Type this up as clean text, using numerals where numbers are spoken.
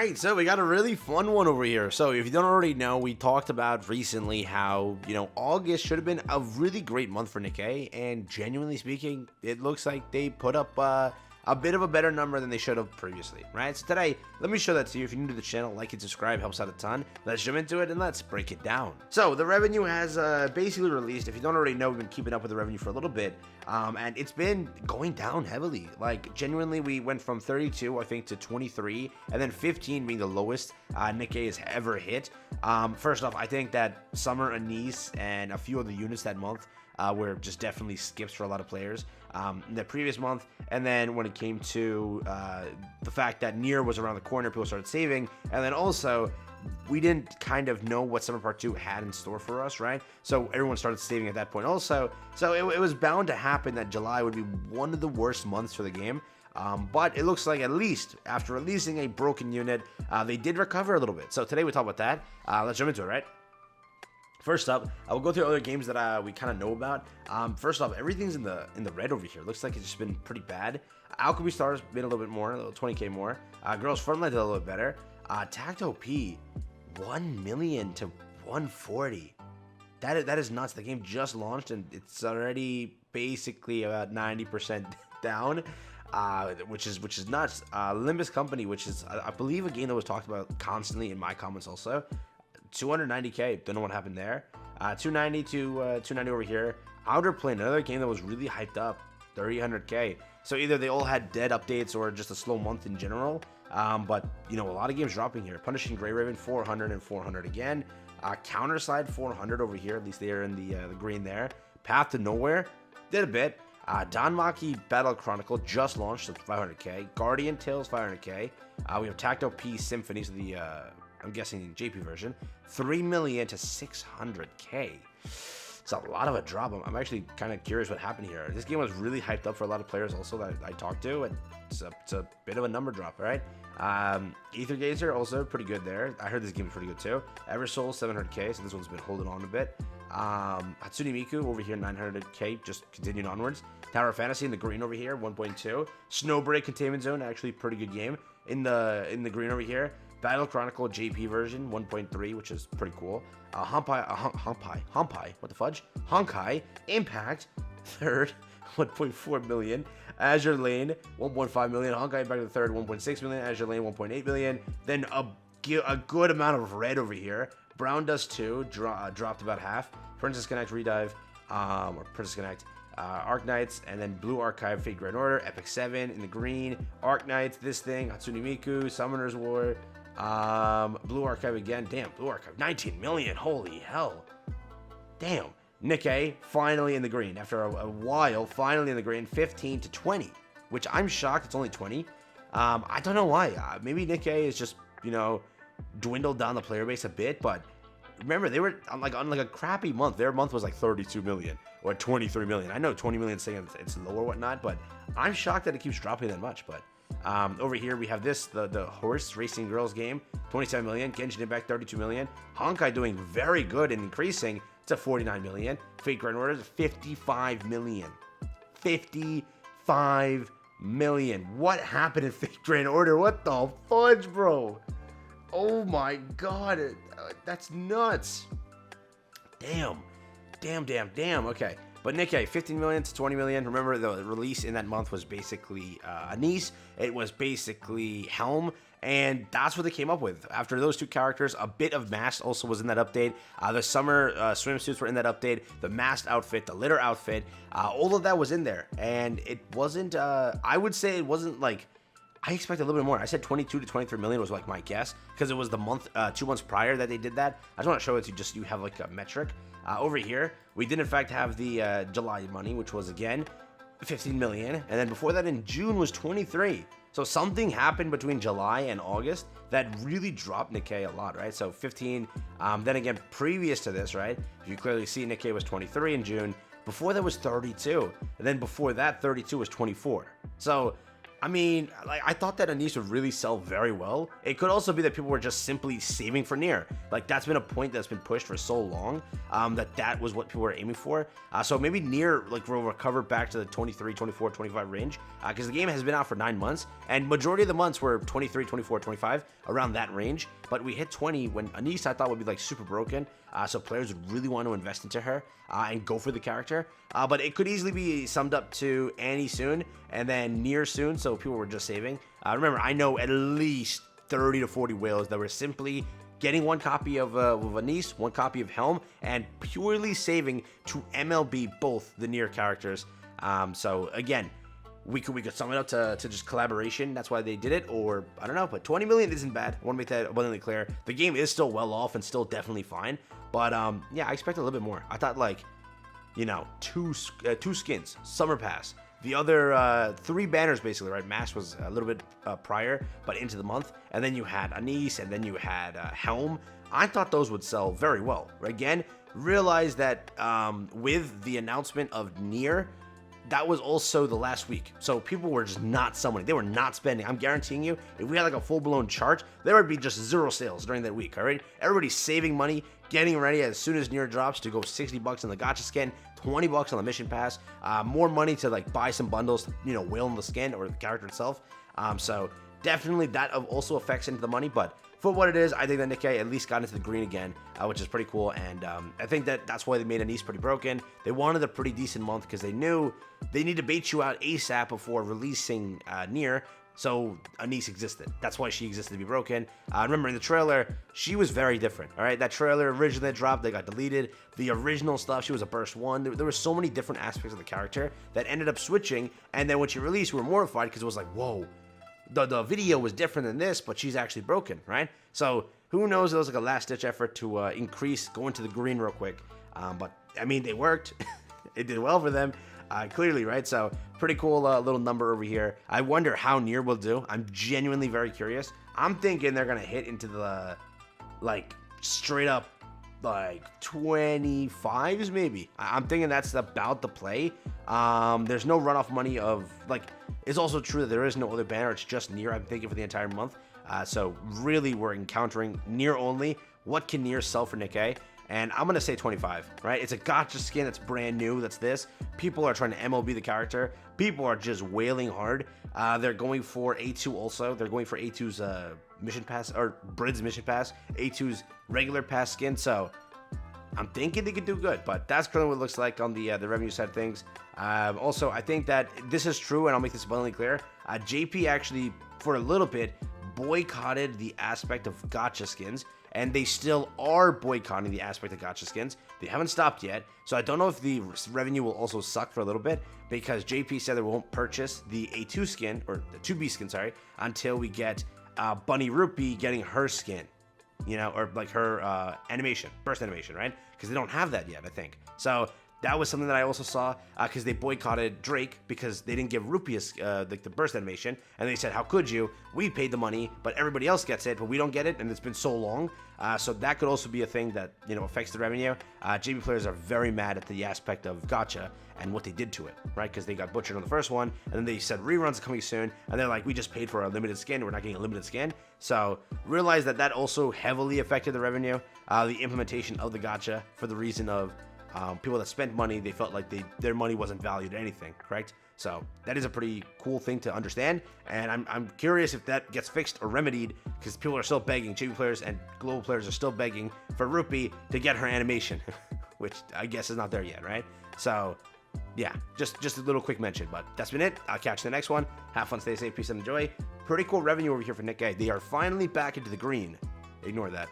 right, so we got a really fun one over here. So if you don't already know, we talked about recently how, August should have been a really great month for Nikke, and genuinely speaking, it looks like they put up a bit of a better number than they should have previously, right? So today, let me show that to you. If you're new to the channel, like and subscribe, helps out a ton. Let's jump into it and let's break it down. So the revenue has basically released. If you don't already know, we've been keeping up with the revenue for a little bit, and it's been going down heavily. Like genuinely, we went from 32, I think, to 23, and then 15 being the lowest Nikke has ever hit. First off, I think that Summer, ANIS, and a few of the units that month were just definitely skips for a lot of players in the previous month. And then when it came to the fact that Nier was around the corner, people started saving. And then also, we didn't kind of know what Summer Part 2 had in store for us, right? So everyone started saving at that point also. So it was bound to happen that July would be one of the worst months for the game. But it looks like at least after releasing a broken unit, they did recover a little bit. So today we talk about that. Let's jump into it, right? First up, I will go through other games that we kind of know about. First off, everything's in the red over here. Looks like it's just been pretty bad. Alchemy Star's been a little bit more, a little 20k more. Girls Frontline did a little bit better. Tacto P, 1 million to 140. That is nuts. The game just launched and it's already basically about 90% down. Which is nuts. Limbus Company, which is I believe a game that was talked about constantly in my comments also. 290k, don't know what happened there. 290 to 290 over here. Outer Plane, another game that was really hyped up, 300k. So either they all had dead updates or just a slow month in general. But a lot of games dropping here. Punishing Grey Raven, 400 and 400 again. Counterside, 400 over here. At least they are in the green there. Path to Nowhere did a bit. Danmaki Battle Chronicle just launched, so 500k. Guardian Tales, 500k. We have Tacto P Symphony, so the I'm guessing JP version, 3 million to 600k. It's a lot of a drop. I'm actually kind of curious what happened here. This game was really hyped up for a lot of players also that I talked to, and it's a bit of a number drop, right? Ether Gazer also pretty good there. I heard this game was pretty good too. Eversoul 700k, so this one's been holding on a bit. Hatsune Miku over here 900k, just continuing onwards. Tower of Fantasy in the green over here 1.2. Snowbreak Containment Zone, actually pretty good game in the green over here. Battle Chronicle JP version 1.3, which is pretty cool. Honpai, what the fudge? Honkai Impact third 1.4 million. Azure Lane 1.5 million. Honkai back to the third 1.6 million. Azure Lane 1.8 million. Then a good amount of red over here. Brown Dust 2 dropped about half. Princess Connect Redive, or Princess Connect. Arc Knights, and then Blue Archive, Fate Grand Order, Epic 7 in the green, Arc Knights, this thing, Hatsune Miku, Summoner's War, Blue Archive again, damn, Blue Archive, 19 million, holy hell, damn. Nikke, finally in the green, after a while, finally in the green, 15 to 20, which I'm shocked it's only 20. I don't know why, maybe Nikke is just, dwindled down the player base a bit, but remember, they were on like a crappy month. Their month was like 32 million or 23 million. I know 20 million saying it's low or whatnot, but I'm shocked that it keeps dropping that much. But over here we have this, the horse racing girls game, 27 million. Genshin Impact 32 million. Honkai doing very good and increasing to 49 million. Fate Grand Order 55 million. 55 million. What happened in Fate Grand Order? What the fudge, bro? Oh my god, that's nuts. Damn. Okay, but Nikke, 15 million to 20 million. Remember, the release in that month was basically ANIS. It was basically HELM, and that's what they came up with. After those two characters, a bit of Masked also was in that update. The summer swimsuits were in that update. The masked outfit, the litter outfit, all of that was in there. And it wasn't, I would say it wasn't like, I expected a little bit more. I said 22 to 23 million was like my guess, because it was the month, 2 months prior that they did that. I just want to show it to you, just so you have like a metric. Over here, we did in fact have the July money, which was again 15 million, and then before that in June was 23. So something happened between July and August that really dropped Nikke a lot, right? So 15. Then again, previous to this, right? You clearly see Nikke was 23 in June. Before that was 32, and then before that 32 was 24. So I mean, like, I thought that ANIS would really sell very well. It could also be that people were just simply saving for Nier. Like, that's been a point that's been pushed for so long, that was what people were aiming for. So maybe Nier, like, will recover back to the 23, 24, 25 range, because the game has been out for 9 months, and majority of the months were 23, 24, 25, around that range. But we hit 20 when ANIS, I thought, would be, like, super broken. So players would really want to invest into her and go for the character. But it could easily be summed up to Annie soon and then Nier soon, so people were just saving. Remember, I know at least 30 to 40 whales that were simply getting one copy of ANIS, one copy of HELM, and purely saving to MLB both the Nier characters. So again, we could sum it up to just collaboration. That's why they did it, or I don't know. But 20 million isn't bad. I want to make that abundantly clear. The game is still well off and still definitely fine. But yeah, I expected a little bit more. I thought, like, you know, two skins, Summer Pass. The other 3 banners, basically, right? Mask was a little bit prior, but into the month. And then you had ANIS, and then you had HELM. I thought those would sell very well. Again, realized that with the announcement of Nier, that was also the last week. So people were just not summoning. They were not spending. I'm guaranteeing you, if we had like a full-blown chart, there would be just 0 sales during that week, all right? Everybody's saving money, getting ready as soon as Nier drops to go $60 on the gacha skin, $20 on the mission pass, more money to like buy some bundles, you know, whale in the skin or the character itself. So definitely that also affects into the money, but for what it is, I think that Nikke at least got into the green again, which is pretty cool, and I think that's why they made ANIS pretty broken. They wanted a pretty decent month because they knew they need to bait you out ASAP before releasing Nier, so ANIS existed. That's why she existed to be broken. Remember, in the trailer, she was very different, all right? That trailer originally dropped, they got deleted. The original stuff, she was a burst 1. There were so many different aspects of the character that ended up switching, and then when she released, we were mortified because it was like, whoa. The video was different than this, but she's actually broken, right? So who knows? It was like a last-ditch effort to increase going to the green real quick. But, I mean, they worked. It did well for them, clearly, right? So pretty cool little number over here. I wonder how Nier will do. I'm genuinely very curious. I'm thinking they're going to hit into the, like, straight up, like 25s maybe. I'm thinking that's about the play. There's no runoff money of, like, it's also true that there is no other banner. It's just Nier, I'm thinking, for the entire month. So really we're encountering Nier only. What can Nier sell for Nikke? And I'm gonna say 25, right? It's a gacha skin that's brand new. That's this. People are trying to MLB the character. People are just wailing hard. They're going for A2 also. They're going for A2's mission pass, or Brid's mission pass, A2's regular pass skin. So I'm thinking they could do good, but that's currently what it looks like on the revenue side of things. Also, I think that this is true, and I'll make this abundantly clear. JP actually, for a little bit, boycotted the aspect of gacha skins, and they still are boycotting the aspect of gacha skins. They haven't stopped yet, so I don't know if the revenue will also suck for a little bit, because JP said they won't purchase the A2 skin, or the 2B skin, sorry, until we get Bunny Rupee getting her skin. You know, or like her animation, burst animation, right? Because they don't have that yet, I think. So that was something that I also saw, because they boycotted Drake because they didn't give Rupee like the burst animation, and they said, how could you? We paid the money, but everybody else gets it, but we don't get it, and it's been so long. So that could also be a thing that, you know, affects the revenue. JP players are very mad at the aspect of gacha and what they did to it, right? Because they got butchered on the first one, and then they said reruns are coming soon, and they're like, we just paid for a limited skin, we're not getting a limited skin. So realize that also heavily affected the revenue, the implementation of the gacha, for the reason of people that spent money, they felt like their money wasn't valued at anything, correct? So that is a pretty cool thing to understand, and I'm curious if that gets fixed or remedied, because people are still begging, JP players and global players are still begging for Rupee to get her animation, which I guess is not there yet, right? So yeah, just a little quick mention, but that's been it. I'll catch you in the next one. Have fun, stay safe, peace, and enjoy. Pretty cool revenue over here for Nikke. They are finally back into the green. Ignore that.